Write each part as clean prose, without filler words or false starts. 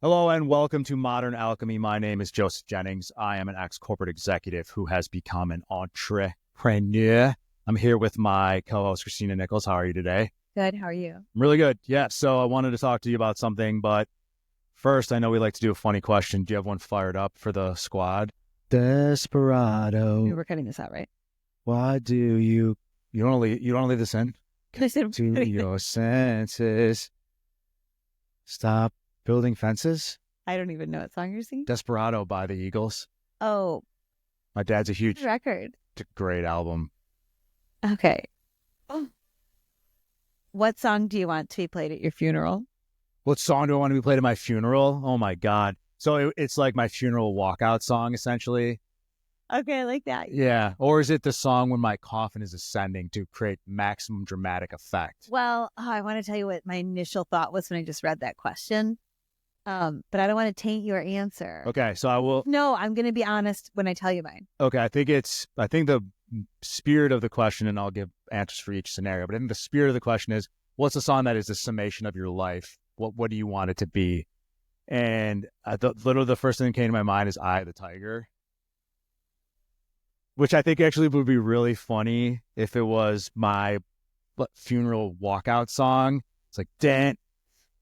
Hello and welcome to Modern Alchemy. My name is Joseph Jennings. I am an ex-corporate executive who has become an entrepreneur. I'm here with my co-host, Christina Nichols. How are you today? Good. How are you? I'm really good. Yeah, so I wanted to talk to you about something, but first, I know we like to do a funny question. Do you have one fired up for the squad? Desperado. We're cutting this out, right? Why do you don't leave this in? I said, To your senses. Stop building fences. I don't even know what song you're singing. Desperado by the Eagles. Oh, My dad's a huge record. It's a great album. Okay. What song do you want to be played at your funeral? What song do I want to be played at my funeral? Oh my God. So it's like my funeral walkout song, essentially. Okay, I like that. Yeah. Or is it the song when my coffin is ascending to create maximum dramatic effect? Well, I want to tell you what my initial thought was when I just read that question. But I don't want to taint your answer. Okay, so I will. No, I'm going to be honest when I tell you mine. Okay, I think the spirit of the question, and I'll give answers for each scenario, but I think the spirit of the question is, what's a song that is the summation of your life? What do you want it to be? And literally the first thing that came to my mind is "Eye of the Tiger," which I think actually would be really funny if it was my funeral walkout song. It's like dan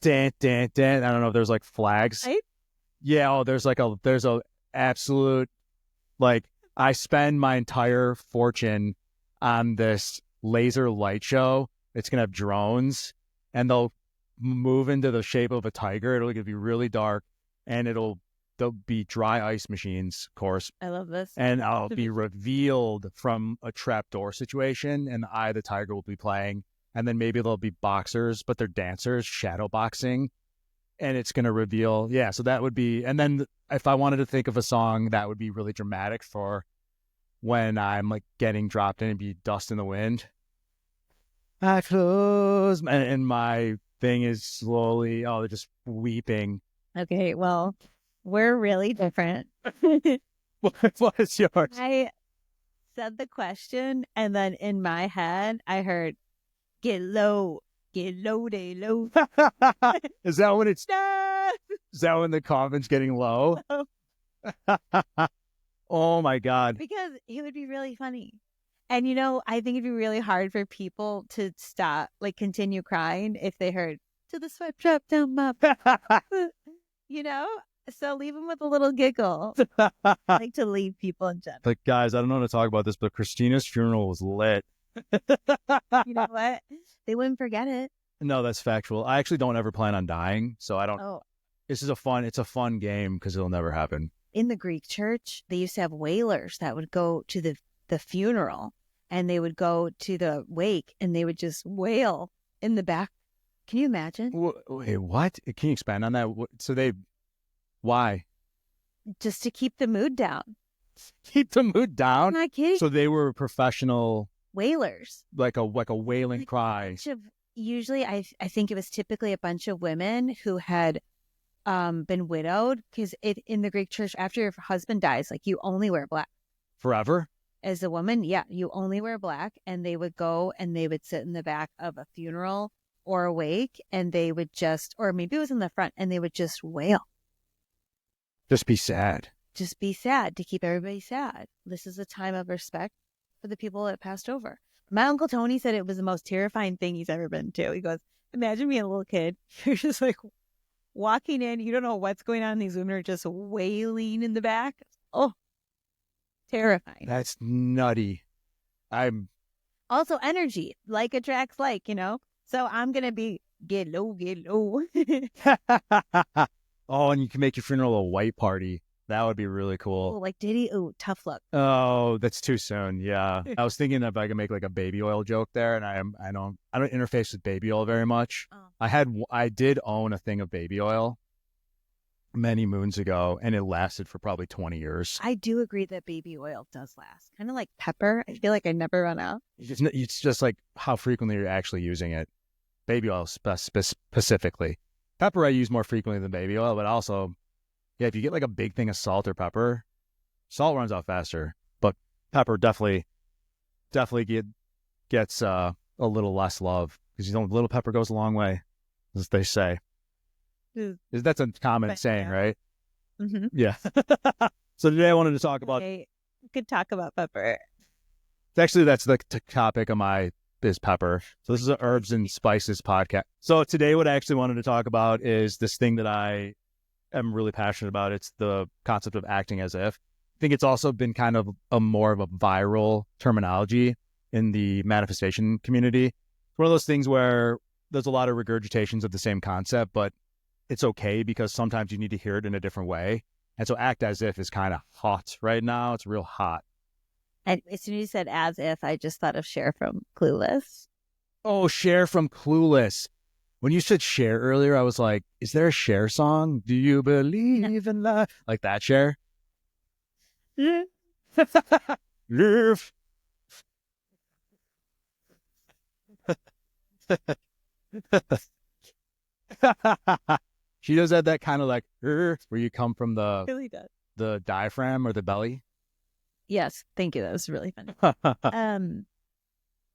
dan dan dan. I don't know if there's like flags. Right? Yeah. Oh, there's a absolute, like, I spend my entire fortune on this laser light show. It's gonna have drones, and they'll move into the shape of a tiger. It'll be really dark, and there'll be dry ice machines, of course. I love this. And I'll be revealed from a trapdoor situation, and I, the tiger, will be playing. And then maybe there'll be boxers, but they're dancers, shadow boxing. And it's going to reveal, yeah, so that would be, and then if I wanted to think of a song that would be really dramatic for when I'm like getting dropped in and be dust in the wind. I close, and my thing is slowly, they're just weeping. Okay, well, we're really different. What is yours? I said the question, and then in my head, I heard, get low, day low. Is that when it's, is that when the coffin's getting low? Oh my God. Because it would be really funny. And, I think it'd be really hard for people to stop, like, continue crying if they heard, to the sweat drop down my So leave them with a little giggle. I like to leave people in general. But guys, I don't know how to talk about this, but Christina's funeral was lit. You know what? They wouldn't forget it. No, that's factual. I actually don't ever plan on dying, so I don't. Oh. It's a fun game because it'll never happen. In the Greek church, they used to have wailers that would go to the funeral, and they would go to the wake, and they would just wail in the back. Can you imagine? Wait, what? Can you expand on that? Why? Just to keep the mood down. Keep the mood down? I'm not kidding. So they were professional wailers, like a wailing cry. Usually, I think it was typically a bunch of women who had been widowed, because in the Greek church, after your husband dies, like, you only wear black forever. As a woman, yeah, you only wear black. And they would go and they would sit in the back of a funeral or a wake, and they would or maybe it was in the front, and they would just wail. Just be sad. Just be sad, to keep everybody sad. This is a time of respect for the people that passed over. My Uncle Tony said it was the most terrifying thing he's ever been to. He goes, imagine being a little kid. You're just like walking in. You don't know what's going on. These women are just wailing in the back. Oh, terrifying. That's nutty. I'm also energy. Like attracts like, So I'm going to be get low. Oh, and you can make your funeral a white party. That would be really cool. Oh, like Diddy? Oh, tough luck. Oh, that's too soon. Yeah. I was thinking if I could make like a baby oil joke there, and I don't interface with baby oil very much. Oh. I did own a thing of baby oil many moons ago, and it lasted for probably 20 years. I do agree that baby oil does last. Kind of like pepper. I feel like I never run out. It's just like how frequently you're actually using it. Baby oil specifically. Pepper I use more frequently than baby oil, but also, yeah, if you get like a big thing of salt or pepper, salt runs out faster, but pepper definitely gets a little less love, because little pepper goes a long way, as they say. That's a common But, saying, yeah. right? Mm-hmm. Yeah. So today I wanted to talk about. Okay. We could talk about pepper. Actually, that's the topic of is pepper. So this is an herbs and spices podcast. So today, what I actually wanted to talk about is this thing that I am really passionate about. It's the concept of acting as if. I think it's also been kind of a more of a viral terminology in the manifestation community. It's one of those things where there's a lot of regurgitations of the same concept, but it's okay because sometimes you need to hear it in a different way. And so act as if is kind of hot right now. It's real hot. And as soon as you said as if, I just thought of Cher from Clueless. Oh, Cher from Clueless. When you said Cher earlier, I was like, is there a Cher song? Do you believe in love? Like that Cher? Live. She does have that kind of like where you come from Really does. the diaphragm or the belly. Yes, thank you. That was really funny.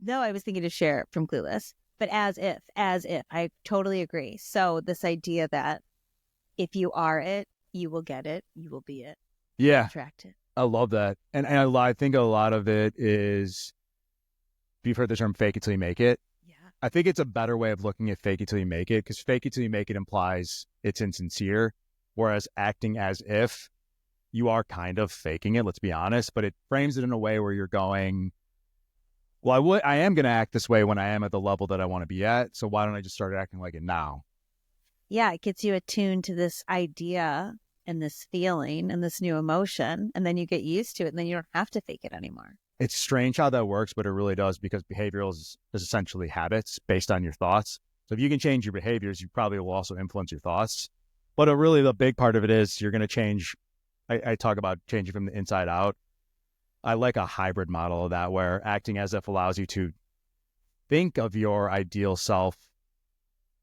No, I was thinking of Cher from Clueless, but as if, I totally agree. So this idea that if you are it, you will get it, you will be it, Yeah, attract it. I love that, and I think a lot of it is. You've heard the term "fake it till you make it." Yeah. I think it's a better way of looking at "fake it till you make it" because "fake it till you make it" implies it's insincere, whereas acting as if you are kind of faking it. Let's be honest, but it frames it in a way where you're going, well, I am going to act this way when I am at the level that I want to be at. So why don't I just start acting like it now? Yeah, it gets you attuned to this idea and this feeling and this new emotion, and then you get used to it, and then you don't have to fake it anymore. It's strange how that works, but it really does because behavioral is essentially habits based on your thoughts. So if you can change your behaviors, you probably will also influence your thoughts. But really the big part of it is you're going to change. I talk about changing from the inside out. I like a hybrid model of that where acting as if allows you to think of your ideal self,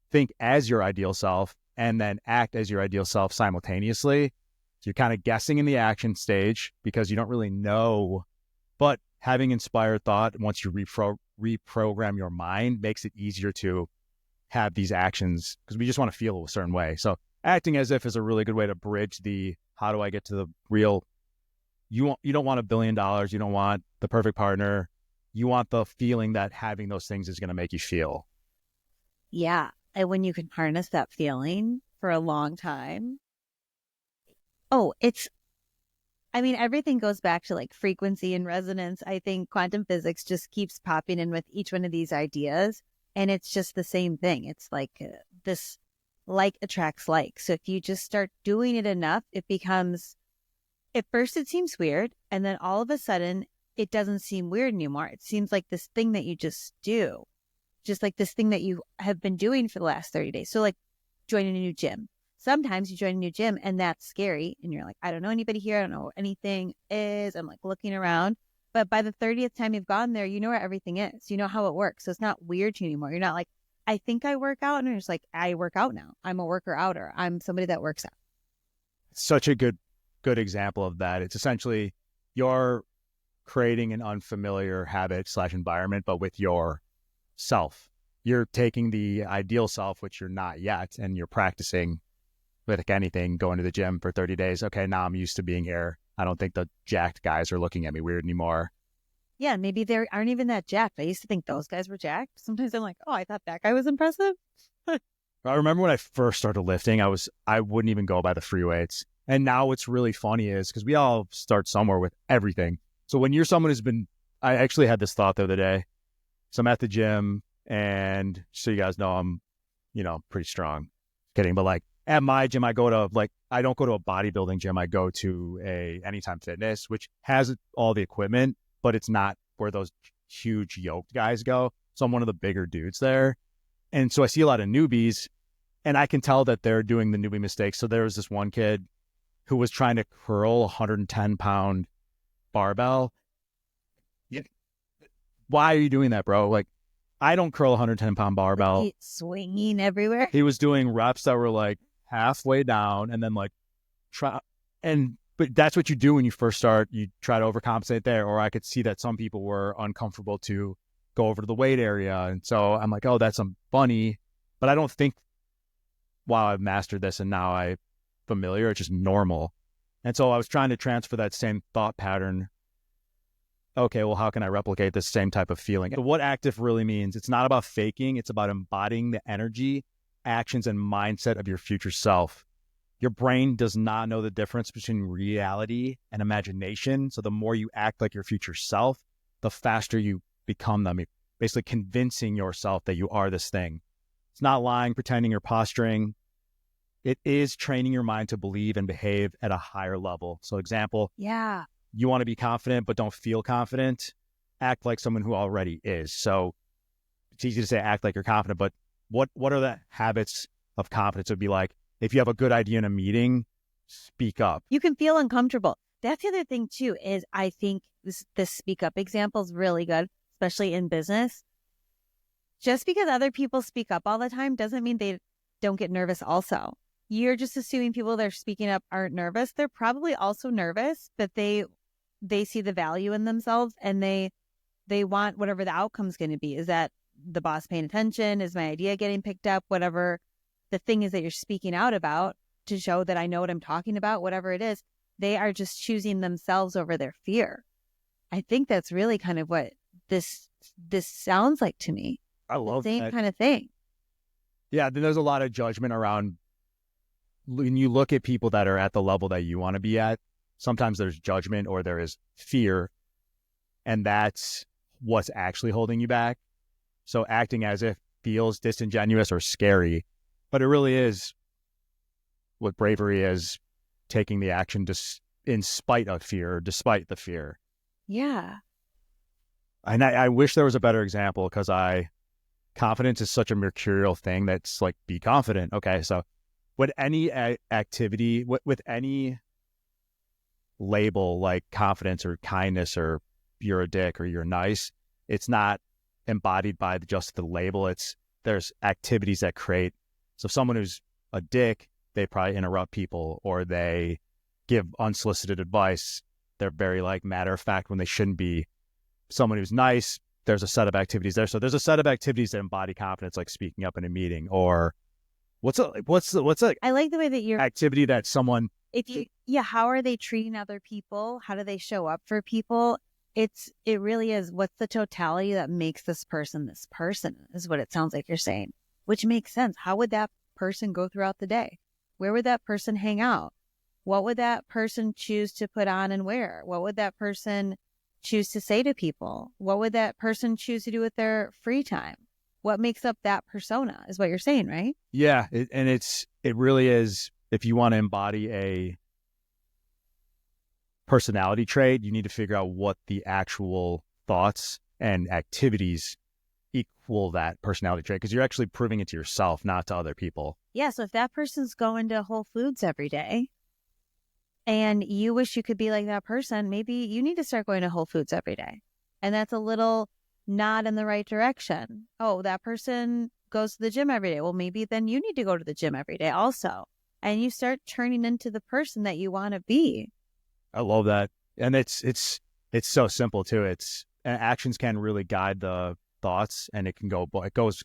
think as your ideal self, and then act as your ideal self simultaneously. So you're kind of guessing in the action stage because you don't really know, but having inspired thought, once you reprogram your mind, makes it easier to have these actions because we just want to feel a certain way. So acting as if is a really good way to bridge the how do I get to the real. You don't want $1 billion. You don't want the perfect partner. You want the feeling that having those things is going to make you feel. Yeah. And when you can harness that feeling for a long time. Oh, everything goes back to like frequency and resonance. I think quantum physics just keeps popping in with each one of these ideas. And it's just the same thing. It's like this like attracts like. So if you just start doing it enough, it becomes, at first it seems weird. And then all of a sudden it doesn't seem weird anymore. It seems like this thing that you just do, just like this thing that you have been doing for the last 30 days. So like joining a new gym. Sometimes you join a new gym and that's scary. And you're like, I don't know anybody here. I don't know what anything is. I'm like looking around. But by the 30th time you've gone there, you know where everything is. You know how it works. So it's not weird to you anymore. You're not like, I think I work out. And you're just like, I work out now. I'm a worker outer. I'm somebody that works out. Such a good example of that. It's essentially you're creating an unfamiliar habit / environment, but with your self. You're taking the ideal self, which you're not yet, and you're practicing with like anything, going to the gym for 30 days. Okay, now I'm used to being here. I don't think the jacked guys are looking at me weird anymore. Yeah, maybe they aren't even that jacked. I used to think those guys were jacked. Sometimes I'm like, oh, I thought that guy was impressive. I remember when I first started lifting, I wouldn't even go by the free weights. And now what's really funny is because we all start somewhere with everything. So when you're someone I actually had this thought the other day. So I'm at the gym, and so you guys know I'm, pretty strong. Kidding, but like at my gym, I don't go to a bodybuilding gym. I go to a Anytime Fitness, which has all the equipment, but it's not where those huge yoked guys go. So I'm one of the bigger dudes there. And so I see a lot of newbies, and I can tell that they're doing the newbie mistakes. So there was this one kid who was trying to curl a 110-pound barbell. Yeah. Why are you doing that, bro? Like, I don't curl a 110-pound barbell. Like swinging everywhere. He was doing reps that were like halfway down and then like but that's what you do when you first start. You try to overcompensate there. Or I could see that some people were uncomfortable to go over to the weight area. And so I'm like, oh, that's funny. But I don't think wow, I've mastered this and now I'm familiar. It's just normal. And so I was trying to transfer that same thought pattern. Okay, well, how can I replicate this same type of feeling? So what active really means, it's not about faking. It's about embodying the energy, actions, and mindset of your future self. Your brain does not know the difference between reality and imagination. So the more you act like your future self, the faster you become them. You're basically convincing yourself that you are this thing. It's not lying, pretending, or posturing. It is training your mind to believe and behave at a higher level. So example, Yeah. you want to be confident but don't feel confident, act like someone who already is. So it's easy to say act like you're confident, but what are the habits of confidence? It would be like, if you have a good idea in a meeting, speak up. You can feel uncomfortable. That's the other thing too, is I think this speak up example is really good, especially in business. Just because other people speak up all the time doesn't mean they don't get nervous also. You're just assuming people that are speaking up aren't nervous. They're probably also nervous, but they see the value in themselves, and they want whatever the outcome's going to be. Is that the boss paying attention? Is my idea getting picked up? Whatever the thing is that you're speaking out about, to show that I know what I'm talking about, whatever it is, they are just choosing themselves over their fear. I think that's really kind of what this sounds like to me. I love the same that. kind of thing. Yeah, then there's a lot of judgment around when you look at people that are at the level that you want to be at. Sometimes there's judgment or there is fear, and that's what's actually holding you back. So acting as if feels disingenuous or scary, but it really is what bravery is, taking the action in spite of fear, or despite the fear. Yeah. And I wish there was a better example, because confidence is such a mercurial thing that's like, be confident. Okay, so with any activity, with any label like confidence or kindness or you're a dick or you're nice, it's not embodied by just the label. There's activities that create. So someone who's a dick, they probably interrupt people or they give unsolicited advice. They're very like matter of fact when they shouldn't be. Someone who's nice, there's a set of activities there. So there's a set of activities that embody confidence, like speaking up in a meeting, or what's a I like the way that you're activity that someone, how are they treating other people? How do they show up for people? It really is, what's the totality that makes this person is what it sounds like you're saying, which makes sense. How would that person go throughout the day? Where would that person hang out? What would that person choose to put on and wear? What would that person choose to say to people? What would that person choose to do with their free time? What makes up that persona is what you're saying, right? yeah. It really is. If you want to embody a personality trait, you need to figure out what the actual thoughts and activities equal that personality trait, because you're actually proving it to yourself, not to other people. Yeah. So if that person's going to Whole Foods every day and you wish you could be like that person, maybe you need to start going to Whole Foods every day. And that's a little nod in the right direction. Oh, that person goes to the gym every day. Well, maybe then you need to go to the gym every day also. And you start turning into the person that you want to be. I love that. And it's so simple too. Actions can really guide the thoughts, and it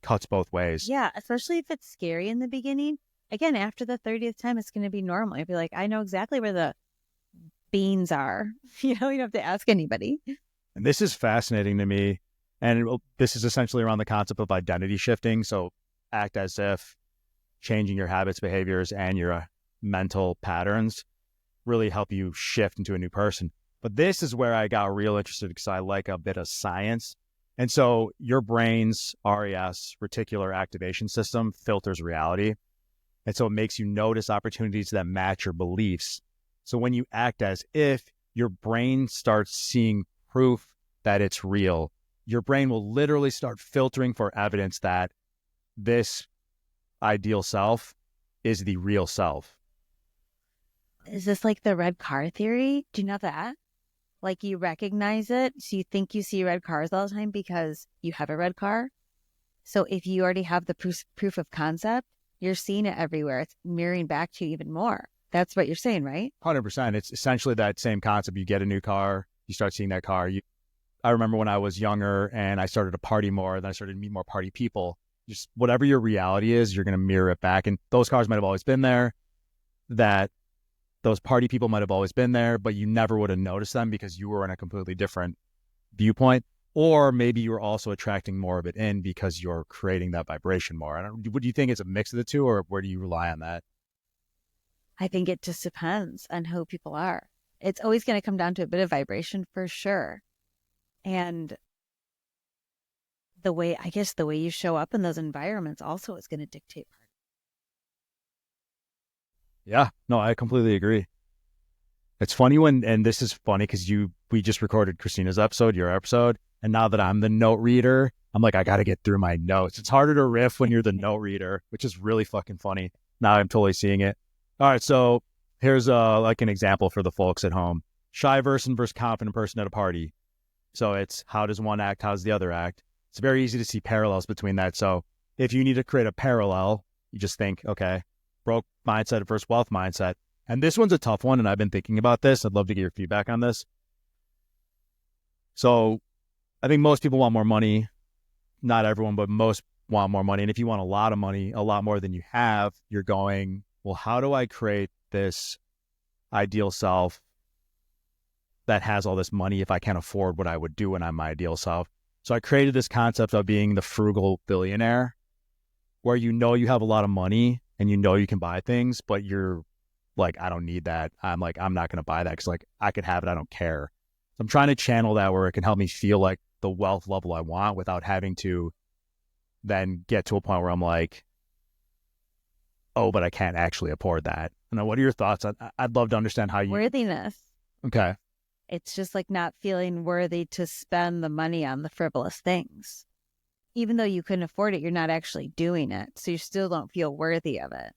cuts both ways. Yeah, especially if it's scary in the beginning. Again, after the 30th time, it's going to be normal. You'll be like, I know exactly where the beans are. You don't have to ask anybody. And this is fascinating to me. And this is essentially around the concept of identity shifting. So act as if, changing your habits, behaviors, and your mental patterns really help you shift into a new person. But this is where I got real interested, because I like a bit of science. And so your brain's RAS, reticular activation system, filters reality. And so it makes you notice opportunities that match your beliefs. So when you act as if, your brain starts seeing proof that it's real. Your brain will literally start filtering for evidence that this ideal self is the real self. Is this like the red car theory? Do you know that? Like you recognize it. So you think you see red cars all the time because you have a red car. So if you already have the proof of concept, you're seeing it everywhere. It's mirroring back to you even more. That's what you're saying, right? 100%. It's essentially that same concept. You get a new car, you start seeing that car. I remember when I was younger and I started to party more, then I started to meet more party people. You Just whatever your reality is, you're going to mirror it back. And those cars might have always been there, that those party people might have always been there, but you never would have noticed them because you were in a completely different viewpoint. Or maybe you're also attracting more of it in because you're creating that vibration more. What do you think? It's a mix of the two, or where do you rely on that? I think it just depends on who people are. It's always going to come down to a bit of vibration for sure. And the way you show up in those environments also is going to dictate. Yeah, no, I completely agree. It's funny and this is funny because we just recorded Christina's episode, your episode, and now that I'm the note reader, I'm like, I got to get through my notes. It's harder to riff when you're the note reader, which is really fucking funny. Now I'm totally seeing it. All right, so here's like an example for the folks at home. Shy person versus confident person at a party. So it's how does one act, how does the other act? It's very easy to see parallels between that. So if you need to create a parallel, you just think, okay, broke mindset versus wealth mindset. And this one's a tough one, and I've been thinking about this. I'd love to get your feedback on this. So I think most people want more money. Not everyone, but most want more money. And if you want a lot of money, a lot more than you have, you're going, well, how do I create this ideal self that has all this money if I can't afford what I would do when I'm my ideal self? So I created this concept of being the frugal billionaire, where you know you have a lot of money and you know you can buy things, but you're like, I don't need that. I'm like, I'm not going to buy that because like I could have it. I don't care. So I'm trying to channel that where it can help me feel like the wealth level I want without having to then get to a point where I'm like, oh, but I can't actually afford that. And what are your thoughts? I'd love to understand how you... Worthiness. Okay. It's just like not feeling worthy to spend the money on the frivolous things. Even though you couldn't afford it, you're not actually doing it. So you still don't feel worthy of it.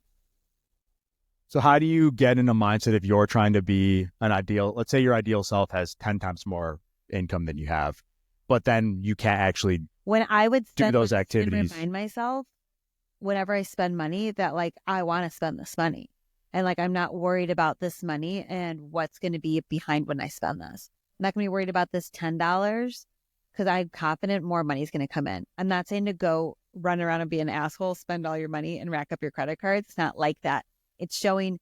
So how do you get in a mindset if you're trying to be an ideal, let's say your ideal self has 10 times more income than you have, but then you can't actually when I would do those activities. Remind myself whenever I spend money that like, I want to spend this money. And like, I'm not worried about this money and what's going to be behind when I spend this. I'm not going to be worried about this $10 because I'm confident more money is going to come in. I'm not saying to go run around and be an asshole, spend all your money and rack up your credit cards. It's not like that. It's showing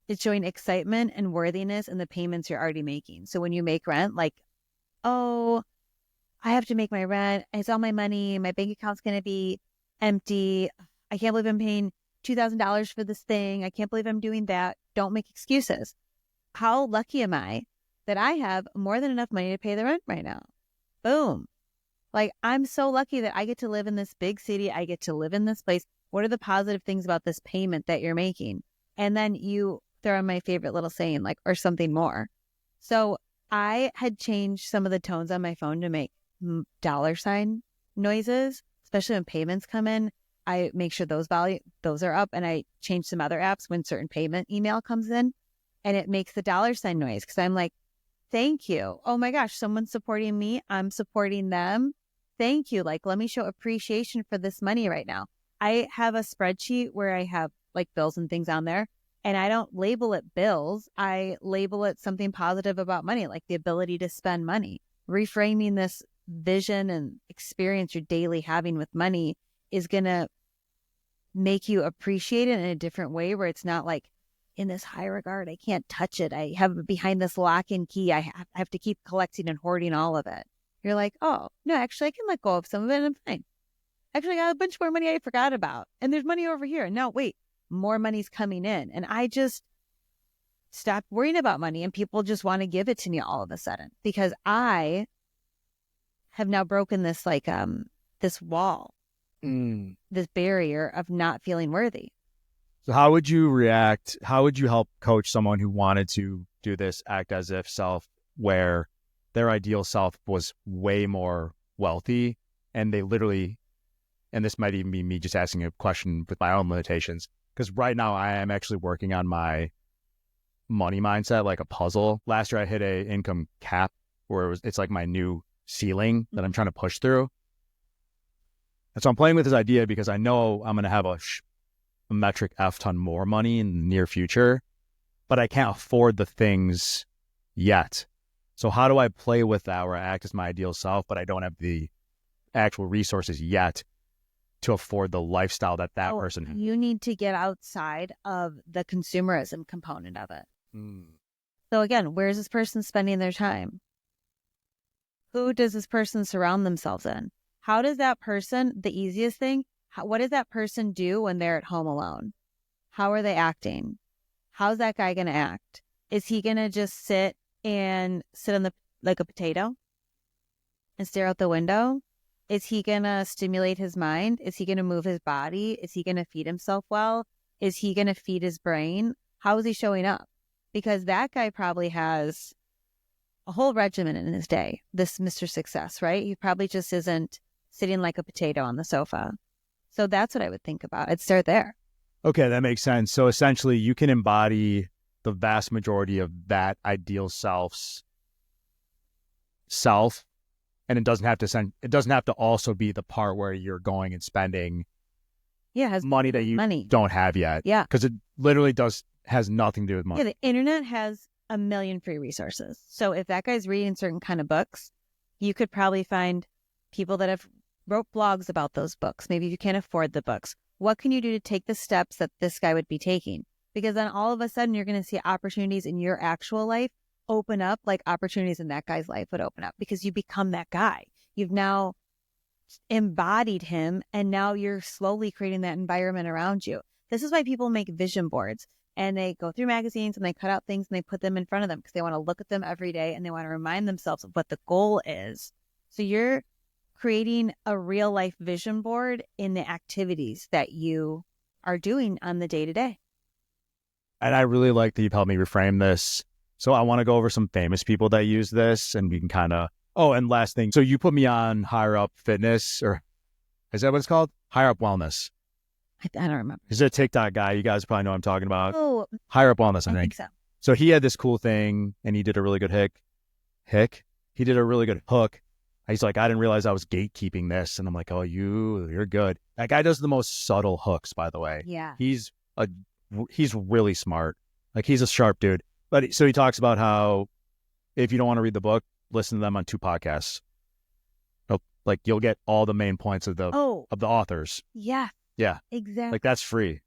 excitement and worthiness in the payments you're already making. So when you make rent, like, oh, I have to make my rent. It's all my money. My bank account's going to be empty. I can't believe I'm paying $2,000 for this thing. I can't believe I'm doing that. Don't make excuses. How lucky am I that I have more than enough money to pay the rent right now? Boom. Like, I'm so lucky that I get to live in this big city. I get to live in this place. What are the positive things about this payment that you're making? And then you throw in my favorite little saying, like, or something more. So I had changed some of the tones on my phone to make $ noises, especially when payments come in. I make sure those are up, and I change some other apps when certain payment email comes in, and it makes the $ noise because I'm like, thank you. Oh my gosh, someone's supporting me. I'm supporting them. Thank you. Like, let me show appreciation for this money right now. I have a spreadsheet where I have like bills and things on there, and I don't label it bills. I label it something positive about money, like the ability to spend money. Reframing this vision and experience you're daily having with money is going to make you appreciate it in a different way, where it's not like in this high regard, I can't touch it. I have it behind this lock and key. I have to keep collecting and hoarding all of it. You're like, oh, no, actually, I can let go of some of it and I'm fine. Actually, I got a bunch more money I forgot about. And there's money over here. No, wait, more money's coming in. And I just stopped worrying about money, and people just want to give it to me all of a sudden because I have now broken this like this wall, this barrier of not feeling worthy. So how would you react? How would you help coach someone who wanted to do this act as if self, where their ideal self was way more wealthy, and they literally, and this might even be me just asking a question with my own limitations, because right now I am actually working on my money mindset like a puzzle. Last year I hit a income cap where it's like my new ceiling that I'm trying to push through. And so I'm playing with this idea because I know I'm going to have a metric F ton more money in the near future, but I can't afford the things yet. So how do I play with that where I act as my ideal self, but I don't have the actual resources yet to afford the lifestyle that person has. You need to get outside of the consumerism component of it. So again, where is this person spending their time? Who does this person surround themselves in? How does that person, the easiest thing, what does that person do when they're at home alone? How are they acting? How's that guy going to act? Is he going to just sit on like a potato and stare out the window? Is he going to stimulate his mind? Is he going to move his body? Is he going to feed himself well? Is he going to feed his brain? How is he showing up? Because that guy probably has a whole regimen in his day, this Mr. Success, right? He probably just isn't sitting like a potato on the sofa. So that's what I would think about. I'd start there. Okay, that makes sense. So essentially, you can embody the vast majority of that ideal self, and it doesn't have to also be the part where you're going and spending money that you don't have yet. Yeah. Because it literally has nothing to do with money. Yeah, the internet has a million free resources. So if that guy's reading certain kind of books, you could probably find people that have wrote blogs about those books. Maybe you can't afford the books. What can you do to take the steps that this guy would be taking? Because then all of a sudden you're going to see opportunities in your actual life open up like opportunities in that guy's life would open up because you become that guy. You've now embodied him and now you're slowly creating that environment around you. This is why people make vision boards and they go through magazines and they cut out things and they put them in front of them because they want to look at them every day and they want to remind themselves of what the goal is. So you're creating a real life vision board in the activities that you are doing on the day-to-day. And I really like that you've helped me reframe this. So I want to go over some famous people that use this and we can kind of, and last thing. So you put me on Higher Up Fitness, or is that what it's called? Higher Up Wellness. I don't remember. He's a TikTok guy. You guys probably know what I'm talking about. Oh, Higher Up Wellness, I think. so. So he had this cool thing and he did a really good He did a really good hook. He's like, I didn't realize I was gatekeeping this. And I'm like, oh, you're good. That guy does the most subtle hooks, by the way. Yeah. He's really smart. Like, he's a sharp dude. But so he talks about how if you don't want to read the book, listen to them on 2 podcasts. Like, you'll get all the main points of the authors. Yeah. Yeah. Exactly. Like, that's free.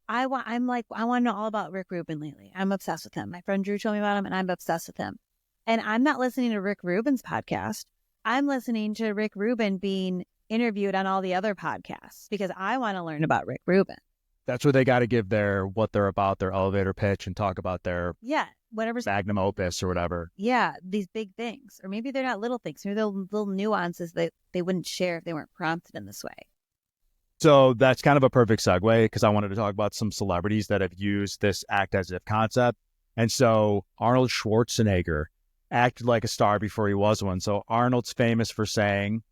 I want to know all about Rick Rubin lately. I'm obsessed with him. My friend Drew told me about him and I'm obsessed with him. And I'm not listening to Rick Rubin's podcast. I'm listening to Rick Rubin being interviewed on all the other podcasts because I want to learn about Rick Rubin. That's where they got to give what they're about, their elevator pitch, and talk about their whatever's magnum opus or whatever. Yeah, these big things. Or maybe they're not little things. Maybe they're little nuances that they wouldn't share if they weren't prompted in this way. So that's kind of a perfect segue because I wanted to talk about some celebrities that have used this act as if concept. And so Arnold Schwarzenegger acted like a star before he was one. So Arnold's famous for saying,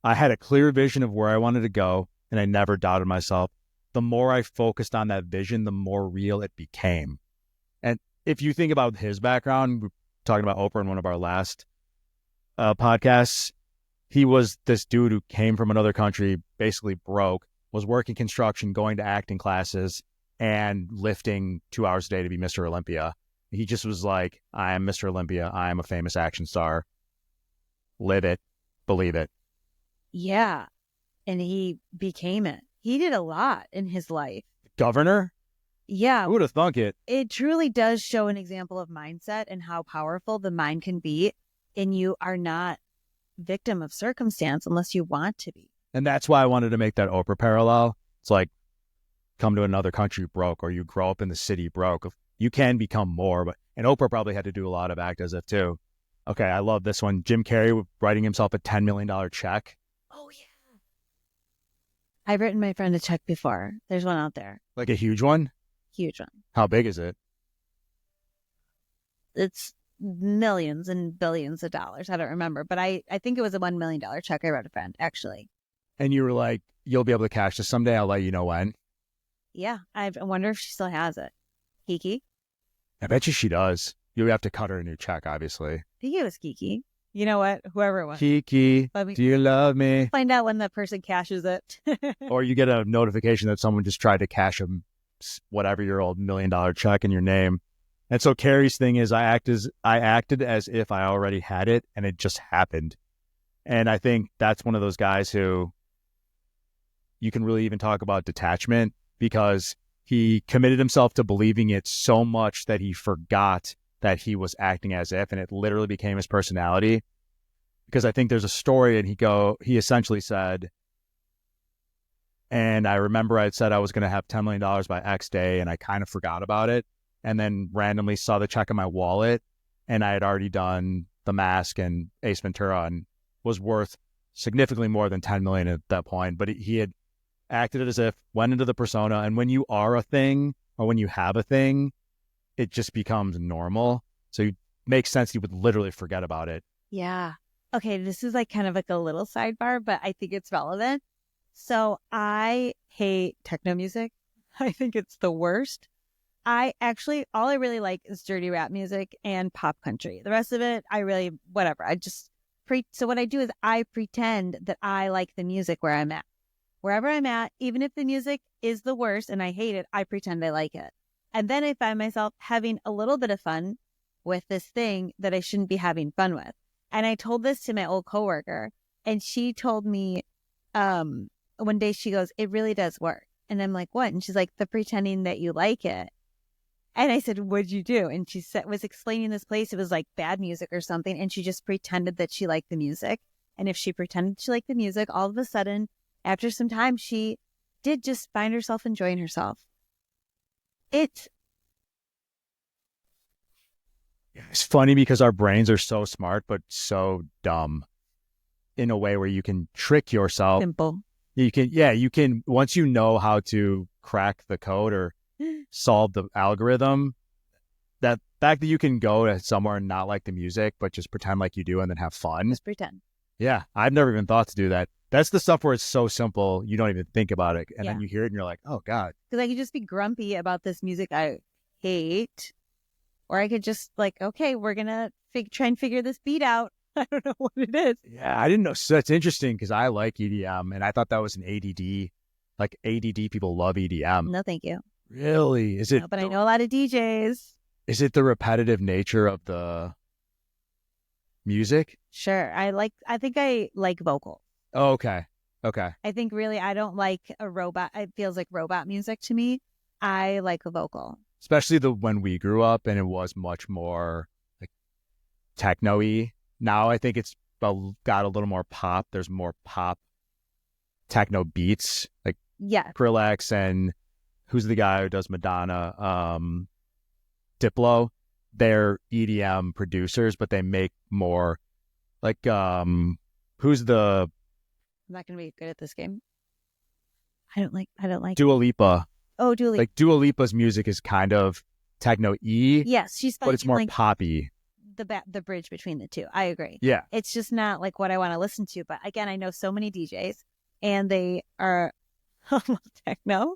I had a clear vision of where I wanted to go, and I never doubted myself. The more I focused on that vision, the more real it became. And if you think about his background, we're talking about Oprah in one of our last podcasts. He was this dude who came from another country, basically broke, was working construction, going to acting classes, and lifting 2 hours a day to be Mr. Olympia. He just was like, I am Mr. Olympia. I am a famous action star. Live it. Believe it. Yeah. And he became it. He did a lot in his life. Governor? Yeah. Who would have thunk it? It truly does show an example of mindset and how powerful the mind can be. And you are not victim of circumstance unless you want to be. And that's why I wanted to make that Oprah parallel. It's like, come to another country broke, or you grow up in the city broke. You can become more, and Oprah probably had to do a lot of act as if too. Okay, I love this one. Jim Carrey writing himself a $10 million check. Oh, yeah. I've written my friend a check before. There's one out there. Like a huge one? Huge one. How big is it? It's millions and billions of dollars. I don't remember, but I think it was a $1 million check I wrote a friend, actually. And you were like, you'll be able to cash this someday. I'll let you know when. Yeah, I wonder if she still has it. Kiki? I bet you she does. You have to cut her a new check, obviously. I think it was Kiki. You know what? Whoever it was. Kiki, do you love me? Find out when the person cashes it. Or you get a notification that someone just tried to cash a whatever-year-old $1 million check in your name. And so Carrie's thing is I acted as if I already had it and it just happened. And I think that's one of those guys who you can really even talk about detachment, because he committed himself to believing it so much that he forgot that he was acting as if, and it literally became his personality. Because I think there's a story, and he essentially said, and I remember I said I was going to have $10 million by X day, and I kind of forgot about it, and then randomly saw the check in my wallet, and I had already done The Mask and Ace Ventura, and was worth significantly more than 10 million at that point. But he had acted as if, went into the persona, and when you are a thing, or when you have a thing, it just becomes normal. So it makes sense you would literally forget about it. Yeah. Okay, this is like kind of like a little sidebar, but I think it's relevant. So I hate techno music. I think it's the worst. All I really like is dirty rap music and pop country. The rest of it, whatever. So what I do is I pretend that I like the music where I'm at. Wherever I'm at, even if the music is the worst and I hate it, I pretend I like it. And then I find myself having a little bit of fun with this thing that I shouldn't be having fun with. And I told this to my old coworker, and she told me one day, she goes, "It really does work." And I'm like, "What?" And she's like, "The pretending that you like it." And I said, "What'd you do?" And she was explaining this place. It was like bad music or something. And she just pretended that she liked the music. And if she pretended she liked the music, all of a sudden, after some time, she did just find herself enjoying herself. It's funny because our brains are so smart, but so dumb in a way where you can trick yourself. simple. You can, once you know how to crack the code or solve the algorithm, that fact that you can go to somewhere and not like the music, but just pretend like you do and then have fun. Just pretend. Yeah. I've never even thought to do that. That's the stuff where it's so simple, you don't even think about it. And then you hear it and you're like, oh God. Because I could just be grumpy about this music I hate. Or I could just like, okay, we're going to try and figure this beat out. I don't know what it is. Yeah, I didn't know. So that's interesting because I like EDM, and I thought that was an ADD. Like ADD people love EDM. No, thank you. Really? Is it? No, but I know a lot of DJs. Is it the repetitive nature of the music? Sure. I think I like vocal. Oh, okay. Okay. I think really I don't like a robot. It feels like robot music to me. I like a vocal. Especially when we grew up and it was much more like techno-y. Now I think it's got a little more pop. There's more pop techno beats, like Skrillex and who's the guy who does Madonna? Diplo. They're EDM producers, but they make more like who's the I'm not gonna be good at this game. I don't like Dua Lipa. Oh, Dua Lipa. Like Dua Lipa's music is kind of techno-y. Yes, but it's more like poppy. The bridge between the two. I agree. Yeah. It's just not like what I want to listen to. But again, I know so many DJs and they are techno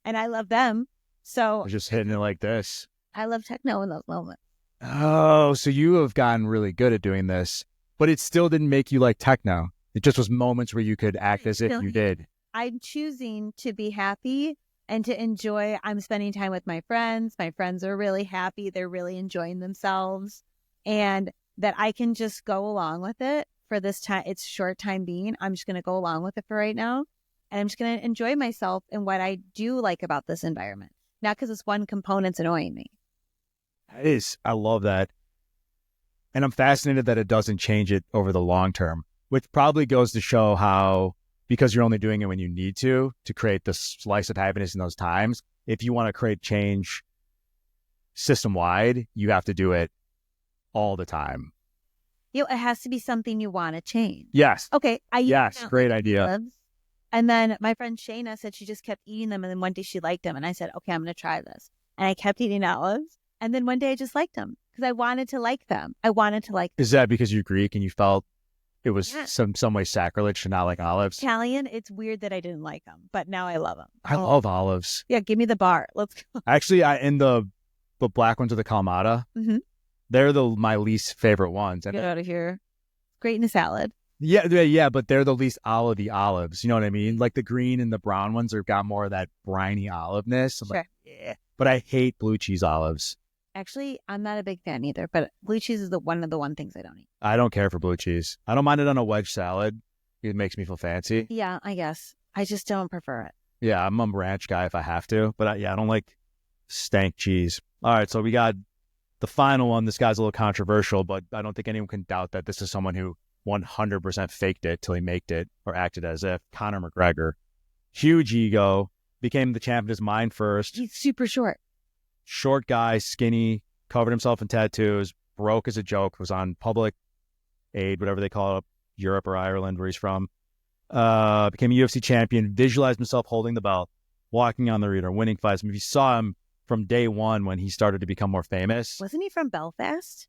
and I love them. So I'm just hitting it like this. I love techno in those moments. Oh, so you have gotten really good at doing this, but it still didn't make you like techno. It just was moments where you could act as if you did. I'm choosing to be happy and to enjoy. I'm spending time with my friends. My friends are really happy. They're really enjoying themselves. And that I can just go along with it for this time. It's short time being. I'm just going to go along with it for right now. And I'm just going to enjoy myself and what I do like about this environment. Not because it's one component's annoying me. It is. I love that. And I'm fascinated that it doesn't change it over the long term, which probably goes to show how, because you're only doing it when you need to create the slice of happiness in those times. If you want to create change system-wide, you have to do it all the time. It has to be something you want to change. Yes. Okay. Great idea. Olives. And then my friend Shayna said she just kept eating them. And then one day she liked them. And I said, okay, I'm going to try this. And I kept eating olives. And then one day I just liked them because I wanted to like them. Is that because you're Greek and you felt it was some way sacrilege to not like olives? Italian, it's weird that I didn't like them, but now I love them. I love olives. Yeah, give me the bar. Let's go. Actually, in the black ones are the Kalamata. Mm-hmm. They're my least favorite ones. Get out of here. Great in a salad. Yeah, but they're the least olivey olives. You know what I mean? Like the green and the brown ones have got more of that briny oliveness. I'm like, yeah. But I hate blue cheese olives. Actually, I'm not a big fan either, but blue cheese is one of the things I don't eat. I don't care for blue cheese. I don't mind it on a wedge salad. It makes me feel fancy. Yeah, I guess. I just don't prefer it. Yeah, I'm a ranch guy if I have to, but I don't like stank cheese. All right, so we got the final one. This guy's a little controversial, but I don't think anyone can doubt that this is someone who 100% faked it till he maked it or acted as if. Conor McGregor, huge ego, became the champ in his mind first. He's super short. Short guy, skinny, covered himself in tattoos, broke as a joke, was on public aid, whatever they call it, Europe or Ireland, where he's from. Became a UFC champion, visualized himself holding the belt, walking on the arena, winning fights. I mean, if you saw him from day one when he started to become more famous. Wasn't he from Belfast?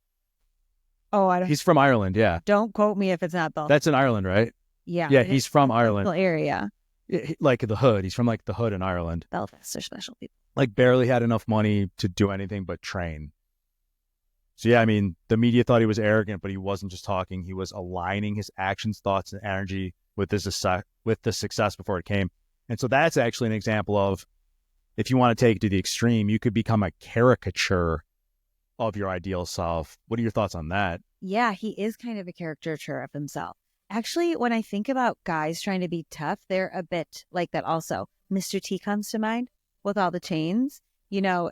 Oh, I don't. He's from Ireland, yeah. Don't quote me if it's not Belfast. That's in Ireland, right? Yeah. Yeah, he's from Ireland. Area. Like the hood. He's from like the hood in Ireland. Belfast are special people. Like barely had enough money to do anything but train. So yeah, I mean, the media thought he was arrogant, but he wasn't just talking. He was aligning his actions, thoughts, and energy with the success before it came. And so that's actually an example of, if you want to take it to the extreme, you could become a caricature of your ideal self. What are your thoughts on that? Yeah, he is kind of a caricature of himself. Actually, when I think about guys trying to be tough, they're a bit like that also. Mr. T comes to mind with all the chains. You know,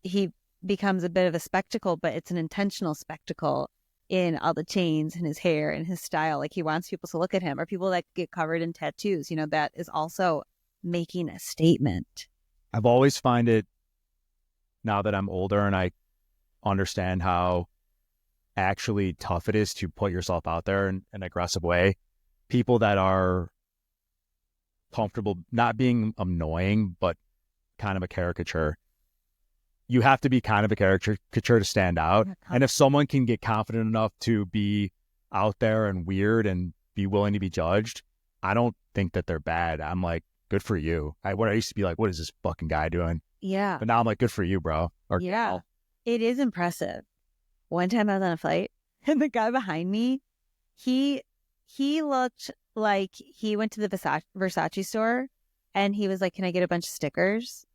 he becomes a bit of a spectacle, but it's an intentional spectacle in all the chains and his hair and his style. Like, he wants people to look at him, or people that get covered in tattoos. You know, that is also making a statement. I've always find it, now that I'm older and I understand how actually tough it is to put yourself out there in an aggressive way, people that are comfortable not being annoying, but kind of a caricature. You have to be kind of a caricature to stand out. And if someone can get confident enough to be out there and weird and be willing to be judged, I don't think that they're bad. I'm like, good for you. I used to be like, what is this fucking guy doing? Yeah. But now I'm like, good for you, bro. Or yeah. girl. It is impressive. One time I was on a flight and the guy behind me, he looked like he went to the Versace store and he was like, can I get a bunch of stickers?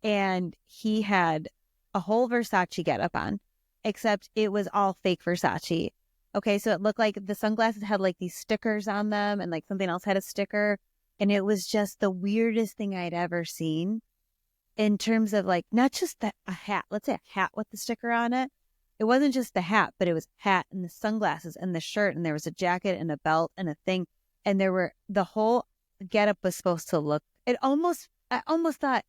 And he had a whole Versace getup on, except it was all fake Versace. Okay, so it looked like the sunglasses had like these stickers on them and like something else had a sticker. And it was just the weirdest thing I'd ever seen in terms of like, not just a hat, let's say a hat with the sticker on it. It wasn't just the hat, but it was hat and the sunglasses and the shirt. And there was a jacket and a belt and a thing. And the whole getup was supposed to look, I almost thought,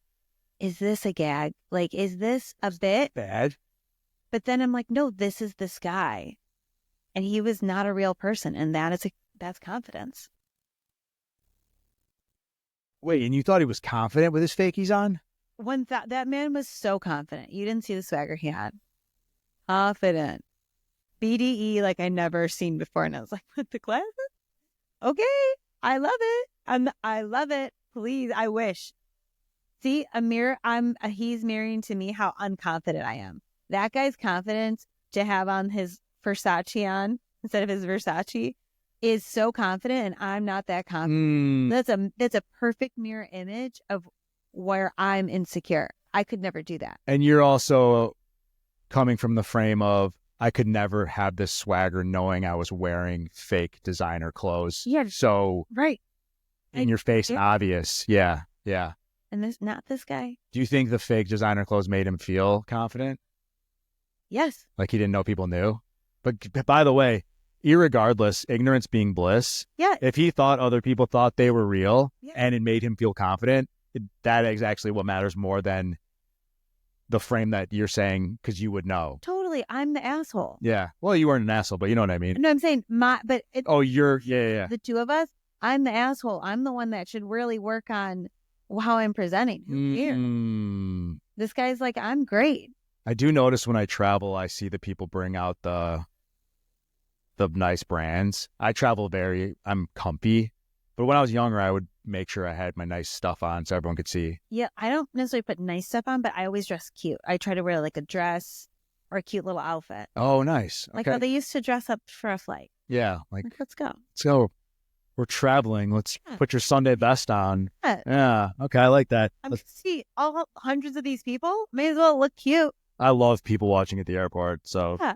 is this a gag? Like, is this a bit? Bad. But then I'm like, no, this is this guy. And he was not a real person. And that's confidence. Wait, and you thought he was confident with his fakies on? That man was so confident. You didn't see the swagger he had. Confident. BDE like I never seen before. And I was like, with the glasses? Okay. I love it. I love it. Please. I wish. See, he's mirroring to me how unconfident I am. That guy's confidence to have on his Versace on instead of his Versace is so confident, and I'm not that confident. That's a perfect mirror image of where I'm insecure. I could never do that. And you're also coming from the frame of, I could never have this swagger knowing I was wearing fake designer clothes. Yeah. So right. In your face, obvious. Yeah. Yeah. And not this guy. Do you think the fake designer clothes made him feel confident? Yes. Like he didn't know people knew? But by the way, irregardless, ignorance being bliss. Yeah. If he thought other people thought they were real, yeah, and it made him feel confident, that is actually what matters more than the frame that you're saying, because you would know. Totally. I'm the asshole. Yeah. Well, you weren't an asshole, but you know what I mean. No, I'm saying yeah. The two of us, I'm the asshole. I'm the one that should really work on how I'm presenting. Who cares? This guy's like, I'm great. I do notice when I travel, I see the people bring out the nice brands. I travel I'm comfy. But when I was younger, I would make sure I had my nice stuff on so everyone could see. Yeah, I don't necessarily put nice stuff on, but I always dress cute. I try to wear like a dress or a cute little outfit. Oh, nice. Like okay. how they used to dress up for a flight. Yeah. Like let's go. Let's go. We're traveling. Let's put your Sunday best on. Yeah. Okay. I like that. See, all hundreds of these people may as well look cute. I love people watching at the airport. So yeah.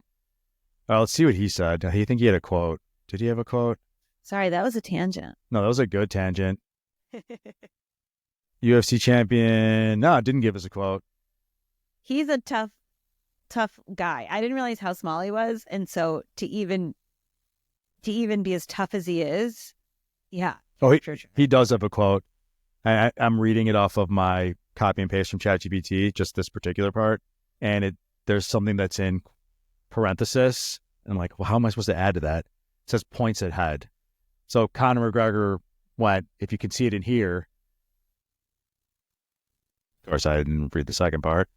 All right, let's see what he said. I think he had a quote. Did he have a quote? Sorry, that was a tangent. No, that was a good tangent. UFC champion. No, it didn't give us a quote. He's a tough guy. I didn't realize how small he was, and so to even be as tough as he is, yeah. Oh, he does have a quote. I'm reading it off of my copy and paste from ChatGPT, just this particular part, and there's something that's in parenthesis. I'm like, well, how am I supposed to add to that? It says points at head. So Conor McGregor went, if you can see it in here. Of course, I didn't read the second part.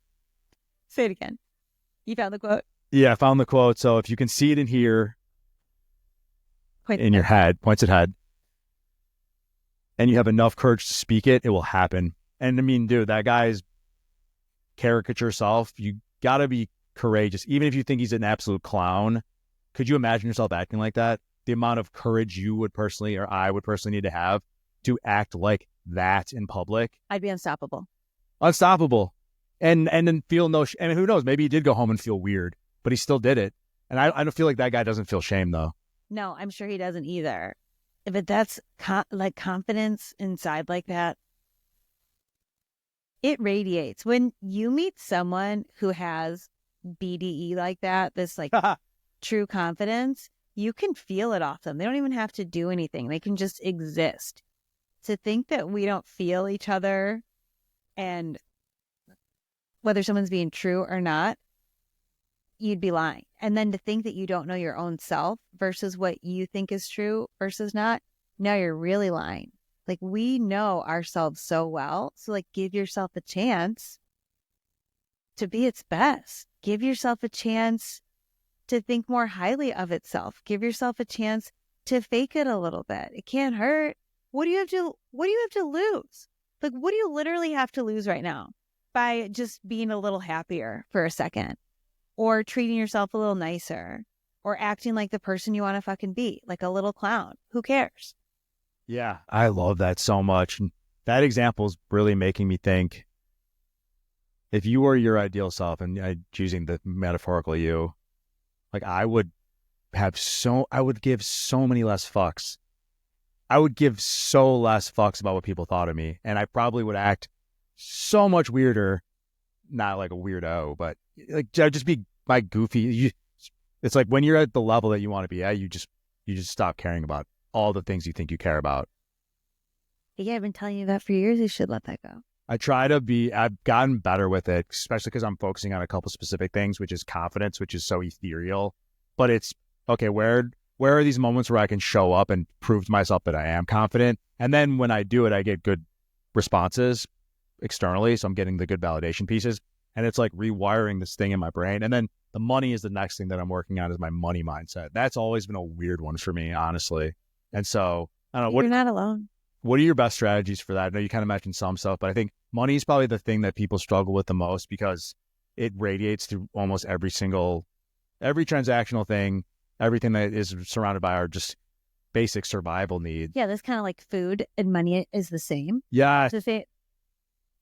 Say it again. You found the quote? Yeah, I found the quote. So if you can see it in here, your head, points at head, and you have enough courage to speak it, it will happen. And I mean, dude, that guy's caricature self, you got to be courageous. Even if you think he's an absolute clown, could you imagine yourself acting like that? The amount of courage you would personally, or I would personally need to have to act like that in public. I'd be unstoppable. Unstoppable. And then feel and who knows, maybe he did go home and feel weird, but he still did it. And I don't feel like that guy doesn't feel shame though. No, I'm sure he doesn't either. But that's like confidence inside like that. It radiates. When you meet someone who has BDE like that, this like true confidence, you can feel it off them. They don't even have to do anything. They can just exist. To think that we don't feel each other and whether someone's being true or not, you'd be lying. And then to think that you don't know your own self versus what you think is true versus not, now you're really lying. Like, we know ourselves so well. So like, give yourself a chance to be its best. Give yourself a chance to think more highly of itself. Give yourself a chance to fake it a little bit. It can't hurt. What do you have to lose? Like, what do you literally have to lose right now by just being a little happier for a second, or treating yourself a little nicer, or acting like the person you want to fucking be, like a little clown? Who cares? Yeah, I love that so much. And that example is really making me think, if you were your ideal self, and choosing the metaphorical you, like I would give so many less fucks. I would give so less fucks about what people thought of me. And I probably would act so much weirder, not like a weirdo, but like just be my goofy. It's like when you're at the level that you want to be at, you just stop caring about all the things you think you care about. Yeah, I've been telling you that for years. You should let that go. I've gotten better with it, especially because I'm focusing on a couple specific things, which is confidence, which is so ethereal. But it's, okay, where are these moments where I can show up and prove to myself that I am confident? And then when I do it, I get good responses externally. So I'm getting the good validation pieces. And it's like rewiring this thing in my brain. And then the money is the next thing that I'm working on, is my money mindset. That's always been a weird one for me, honestly. And so, I don't know. You're not alone. What are your best strategies for that? I know you kind of mentioned some stuff, but I think money is probably the thing that people struggle with the most, because it radiates through almost every transactional thing, everything that is surrounded by our just basic survival needs. Yeah, that's kind of like food and money is the same. Yeah. It's the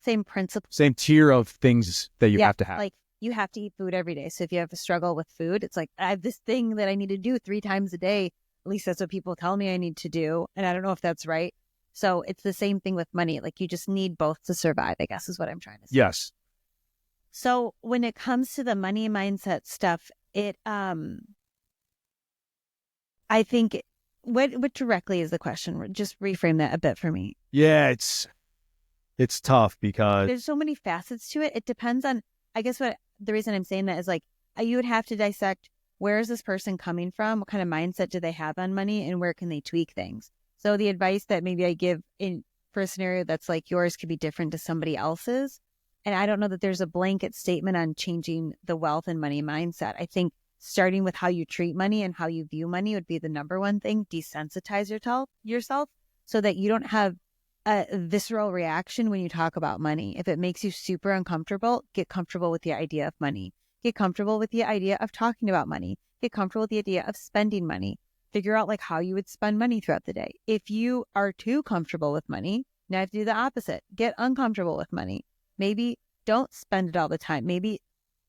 same principle. Same tier of things that you have to have. Like, you have to eat food every day. So if you have a struggle with food, it's like, I have this thing that I need to do 3 times a day. At least that's what people tell me I need to do. And I don't know if that's right. So it's the same thing with money. Like, you just need both to survive, I guess is what I'm trying to say. Yes. So when it comes to the money mindset stuff, I think, what directly is the question? Just reframe that a bit for me. Yeah, it's tough because there's so many facets to it. It depends on, I guess what the reason I'm saying that is, like, you would have to dissect, where is this person coming from? What kind of mindset do they have on money, and where can they tweak things? So the advice that maybe I give for a scenario that's like yours could be different to somebody else's. And I don't know that there's a blanket statement on changing the wealth and money mindset. I think starting with how you treat money and how you view money would be the number one thing. Desensitize yourself so that you don't have a visceral reaction when you talk about money. If it makes you super uncomfortable, get comfortable with the idea of money. Get comfortable with the idea of talking about money. Get comfortable with the idea of spending money. Figure out like how you would spend money throughout the day. If you are too comfortable with money, now you have to do the opposite. Get uncomfortable with money. Maybe don't spend it all the time. Maybe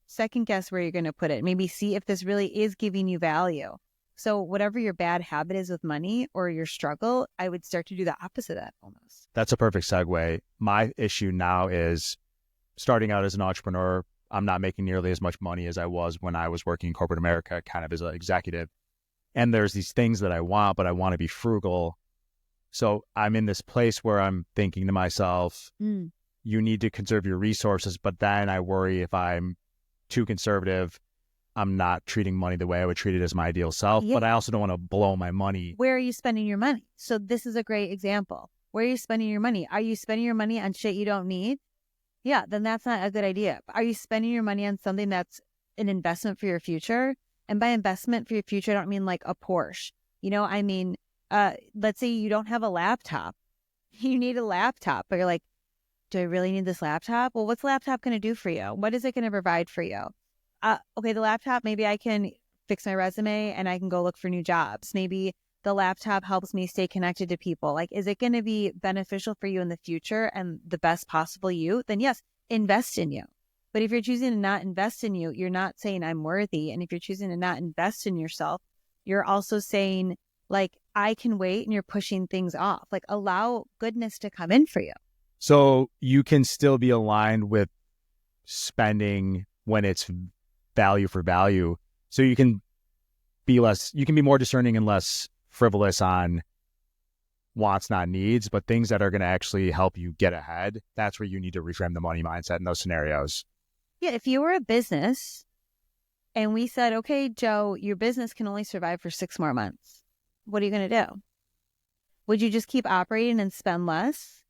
second guess where you're going to put it. Maybe see if this really is giving you value. So whatever your bad habit is with money or your struggle, I would start to do the opposite of that almost. That's a perfect segue. My issue now is starting out as an entrepreneur. I'm not making nearly as much money as I was when I was working in corporate America, kind of as an executive. And there's these things that I want, but I want to be frugal. So I'm in this place where I'm thinking to myself, you need to conserve your resources. But then I worry if I'm too conservative, I'm not treating money the way I would treat it as my ideal self. Yeah. But I also don't want to blow my money. Where are you spending your money? So this is a great example. Where are you spending your money? Are you spending your money on shit you don't need? Yeah, then that's not a good idea. Are you spending your money on something that's an investment for your future? And by investment for your future, I don't mean like a Porsche. You know, I mean, let's say you don't have a laptop. You need a laptop, but you're like, do I really need this laptop? Well, what's the laptop going to do for you? What is it going to provide for you? Okay, the laptop, maybe I can fix my resume and I can go look for new jobs. Maybe the laptop helps me stay connected to people. Like, is it going to be beneficial for you in the future and the best possible you? Then yes, invest in you. But if you're choosing to not invest in you, you're not saying I'm worthy. And if you're choosing to not invest in yourself, you're also saying like, I can wait, and you're pushing things off. Like, allow goodness to come in for you. So you can still be aligned with spending when it's value for value. So you can be more discerning and less frivolous on wants, not needs, but things that are going to actually help you get ahead. That's where you need to reframe the money mindset in those scenarios. Yeah, if you were a business and we said, okay, Joe, your business can only survive for 6 more months, what are you going to do? Would you just keep operating and spend less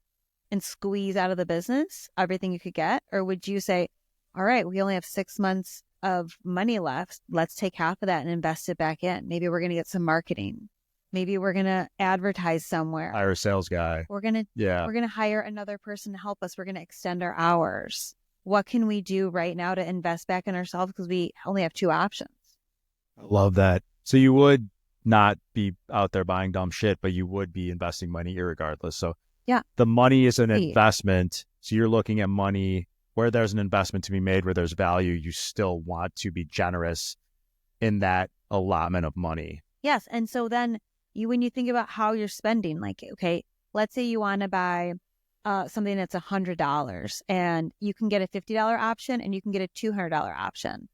and squeeze out of the business everything you could get? Or would you say, all right, we only have 6 months of money left. Let's take half of that and invest it back in. Maybe we're going to get some marketing. Maybe we're going to advertise somewhere. Hire a sales guy. We're going to hire another person to help us. We're going to extend our hours. What can we do right now to invest back in ourselves? Because we only have 2 options. I love that. So you would not be out there buying dumb shit, but you would be investing money irregardless. So yeah, the money is an investment. So you're looking at money where there's an investment to be made, where there's value. You still want to be generous in that allotment of money. Yes. And so then when you think about how you're spending, like, okay, let's say you want to buy something that's $100 and you can get a $50 option and you can get a $200 option.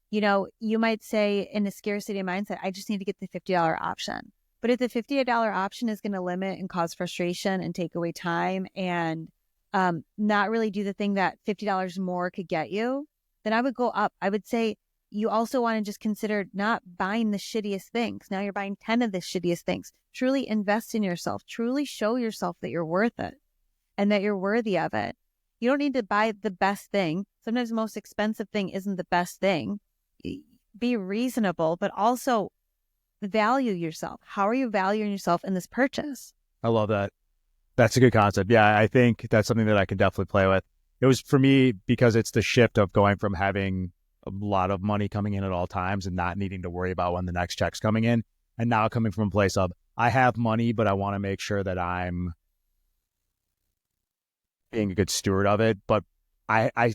You know, you might say in a scarcity mindset, I just need to get the $50 option. But if the $50 option is going to limit and cause frustration and take away time and not really do the thing that $50 more could get you, then I would go up. I would say you also want to just consider not buying the shittiest things. Now you're buying 10 of the shittiest things. Truly invest in yourself. Truly show yourself that you're worth it and that you're worthy of it. You don't need to buy the best thing. Sometimes the most expensive thing isn't the best thing. Be reasonable, but also value yourself. How are you valuing yourself in this purchase? I love that. That's a good concept. Yeah, I think that's something that I can definitely play with. It was for me because it's the shift of going from having a lot of money coming in at all times and not needing to worry about when the next check's coming in. And now coming from a place of, I have money, but I want to make sure that I'm being a good steward of it. But I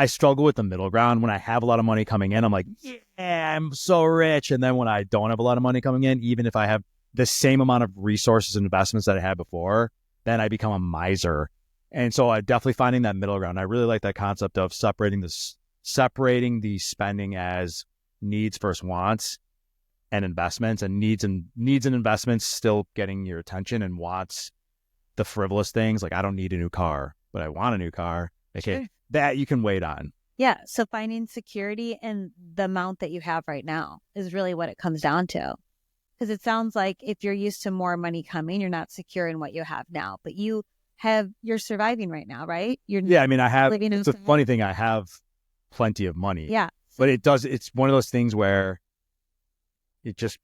struggle with the middle ground. When I have a lot of money coming in, I'm like, yeah, I'm so rich. And then when I don't have a lot of money coming in, even if I have the same amount of resources and investments that I had before, then I become a miser. And so I definitely finding that middle ground. I really like that concept of separating the spending as needs versus wants and investments, and needs and investments still getting your attention, and wants the frivolous things. Like, I don't need a new car, but I want a new car. Okay. Sure. That you can wait on. Yeah. So finding security in the amount that you have right now is really what it comes down to. Because it sounds like if you're used to more money coming, you're not secure in what you have now, but you're surviving right now, right? It's a funny thing. I have plenty of money. Yeah. But it's one of those things where it just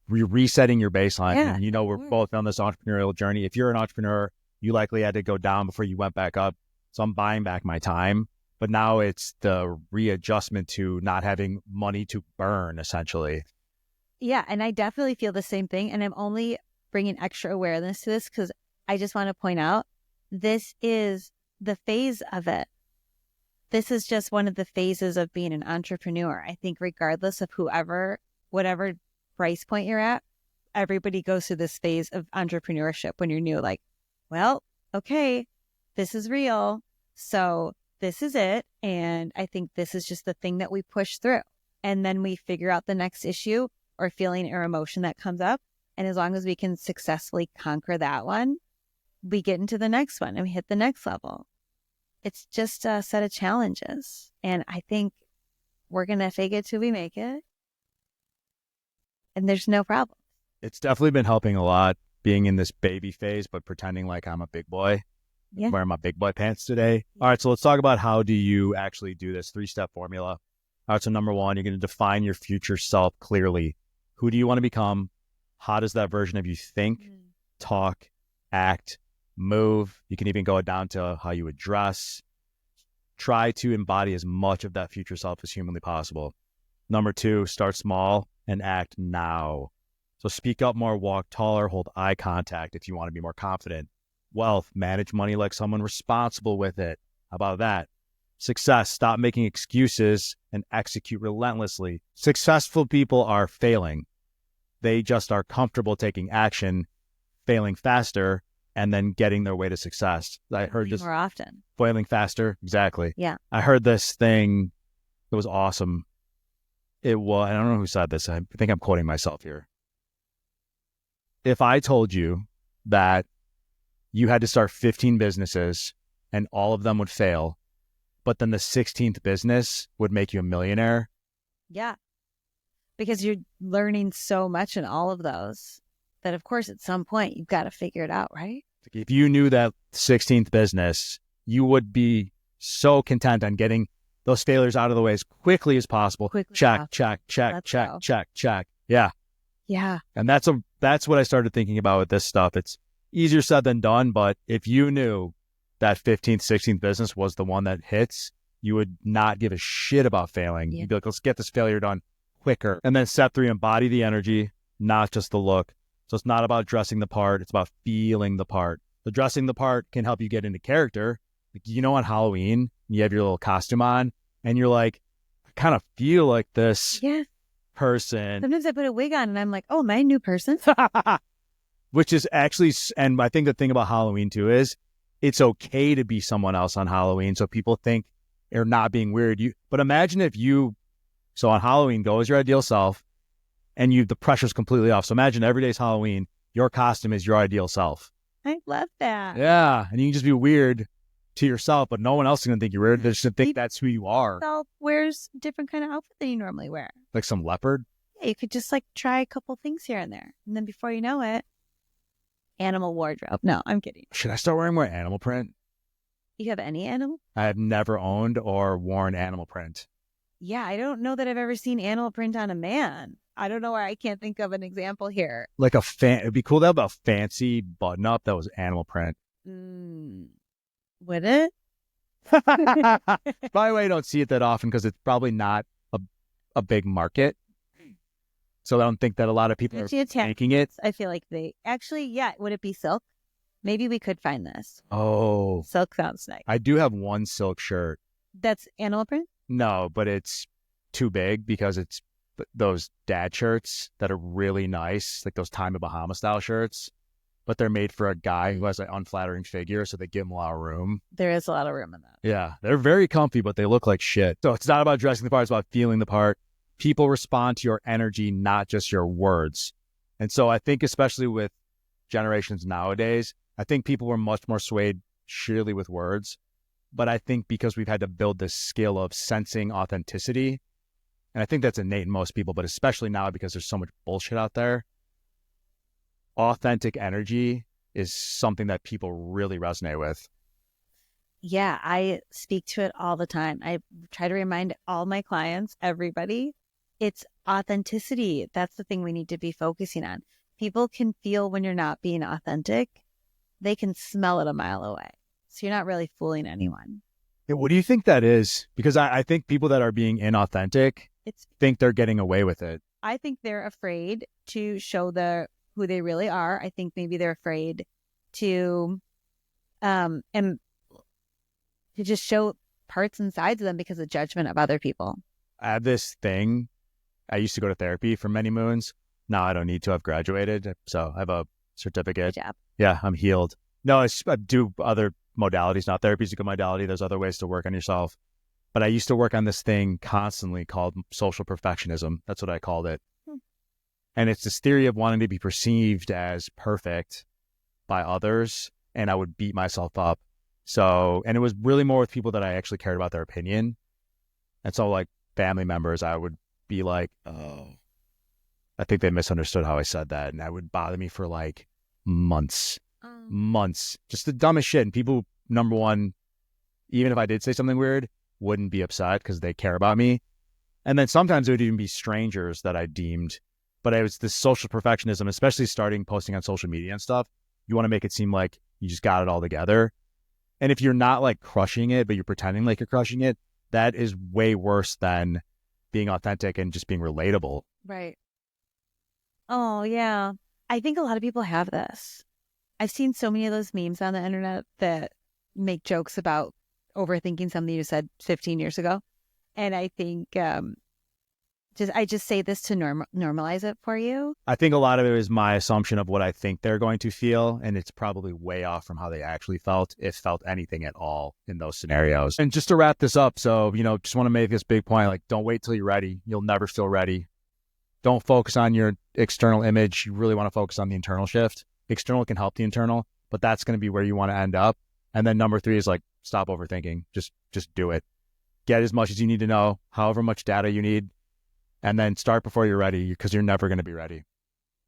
resetting your baseline. Yeah, and we're both on this entrepreneurial journey. If you're an entrepreneur, you likely had to go down before you went back up. So I'm buying back my time, but now it's the readjustment to not having money to burn, essentially. Yeah. And I definitely feel the same thing. And I'm only bringing extra awareness to this because I just want to point out, this is the phase of it. This is just one of the phases of being an entrepreneur. I think regardless of whatever price point you're at, everybody goes through this phase of entrepreneurship when you're new, like, well, okay, this is real. So this is it. And I think this is just the thing that we push through. And then we figure out the next issue or feeling or emotion that comes up. And as long as we can successfully conquer that one, we get into the next one and we hit the next level. It's just a set of challenges. And I think we're going to fake it till we make it. And there's no problem. It's definitely been helping a lot being in this baby phase, but pretending like I'm a big boy. Yeah. Wearing my big boy pants today. All right, so let's talk about how do you actually do this 3-step formula. All right, so number one, you're going to define your future self clearly. Who do you want to become? How does that version of you think, talk, act, move? You can even go down to how you would dress. Try to embody as much of that future self as humanly possible. Number two, start small and act now. So speak up more, walk taller, hold eye contact if you want to be more confident. Wealth, manage money like someone responsible with it. How about that? Success, stop making excuses and execute relentlessly. Successful people are failing. They just are comfortable taking action, failing faster, and then getting their way to success. I heard this more often. Failing faster, exactly. Yeah. I heard this thing that was awesome. It was, I don't know who said this. I think I'm quoting myself here. If I told you that you had to start 15 businesses and all of them would fail, but then the 16th business would make you a millionaire. Yeah. Because you're learning so much in all of those that, of course, at some point you've got to figure it out, right? If you knew that 16th business, you would be so content on getting those failures out of the way as quickly as possible. Check. Yeah. Yeah. And that's what I started thinking about with this stuff. It's easier said than done, but if you knew that 15th, 16th business was the one that hits, you would not give a shit about failing. You'd be like, let's get this failure done quicker. And then step 3, embody the energy, not just the look. So it's not about dressing the part. It's about feeling the part. The dressing the part can help you get into character. Like, you know, on Halloween, you have your little costume on and you're like, I kind of feel like this person. Sometimes I put a wig on and I'm like, oh, am I a new person? Which is actually, and I think the thing about Halloween too is it's okay to be someone else on Halloween. So people think you're not being weird. But imagine if so on Halloween, go as your ideal self and the pressure's completely off. So imagine every day's Halloween, your costume is your ideal self. I love that. Yeah. And you can just be weird to yourself, but no one else is going to think you're weird. They're just going to think that's who you are. Self wears a different kind of outfit than you normally wear. Like some leopard? Yeah, you could just like try a couple things here and there. And then before you know it, animal wardrobe. No, I'm kidding. Should I start wearing more animal print? You have any animal? I have never owned or worn animal print. Yeah, I don't know that I've ever seen animal print on a man. I don't know why I can't think of an example here. Like it'd be cool to have a fancy button up that was animal print. Would it? By the way, I don't see it that often because it's probably not a big market. So I don't think that a lot of people are making it. I feel like would it be silk? Maybe we could find this. Oh. Silk sounds nice. I do have one silk shirt. That's animal print? No, but it's too big because it's those dad shirts that are really nice, like those Time of Bahama style shirts, but they're made for a guy who has an unflattering figure, so they give him a lot of room. There is a lot of room in that. Yeah, they're very comfy, but they look like shit. So it's not about dressing the part, it's about feeling the part. People respond to your energy, not just your words. And so I think especially with generations nowadays, I think people were much more swayed sheerly with words. But I think because we've had to build this skill of sensing authenticity, and I think that's innate in most people, but especially now because there's so much bullshit out there, authentic energy is something that people really resonate with. Yeah, I speak to it all the time. I try to remind all my clients, everybody, it's authenticity. That's the thing we need to be focusing on. People can feel when you're not being authentic. They can smell it a mile away. So you're not really fooling anyone. Yeah, what do you think that is? Because I think people that are being inauthentic think they're getting away with it. I think they're afraid to show who they really are. I think maybe they're afraid to just show parts and sides of them because of judgment of other people. I have this thing. I used to go to therapy for many moons. Now I don't need to. I've graduated. So I have a certificate. Good job. Yeah, I'm healed. No, I do other modalities, not therapy is a good modality. There's other ways to work on yourself. But I used to work on this thing constantly called social perfectionism. That's what I called it. And it's this theory of wanting to be perceived as perfect by others. And I would beat myself up. So, and it was really more with people that I actually cared about their opinion. And so like family members, I would be like, oh, I think they misunderstood how I said that. And that would bother me for like months, just the dumbest shit. And people, number one, even if I did say something weird, wouldn't be upset because they care about me. And then sometimes it would even be strangers that I deemed, but it was this social perfectionism, especially starting posting on social media and stuff. You want to make it seem like you just got it all together. And if you're not like crushing it, but you're pretending like you're crushing it, that is way worse than being authentic and just being relatable. Right. Oh, yeah. I think a lot of people have this. I've seen so many of those memes on the internet that make jokes about overthinking something you said 15 years ago. And I think I just say this to normalize it for you. I think a lot of it is my assumption of what I think they're going to feel. And it's probably way off from how they actually felt, if felt anything at all in those scenarios. And just to wrap this up, so, just want to make this big point, like, don't wait till you're ready. You'll never feel ready. Don't focus on your external image. You really want to focus on the internal shift. External can help the internal, but that's going to be where you want to end up. And then number 3 is like, stop overthinking. Just do it. Get as much as you need to know, however much data you need, and then start before you're ready, because you're never going to be ready.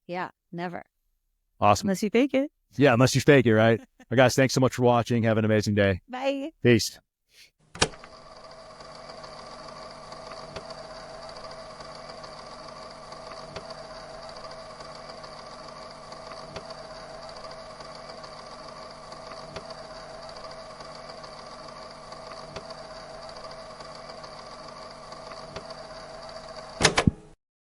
Yeah, never. Awesome. Unless you fake it. Yeah, unless you fake it, right? Well, guys, thanks so much for watching. Have an amazing day. Bye. Peace.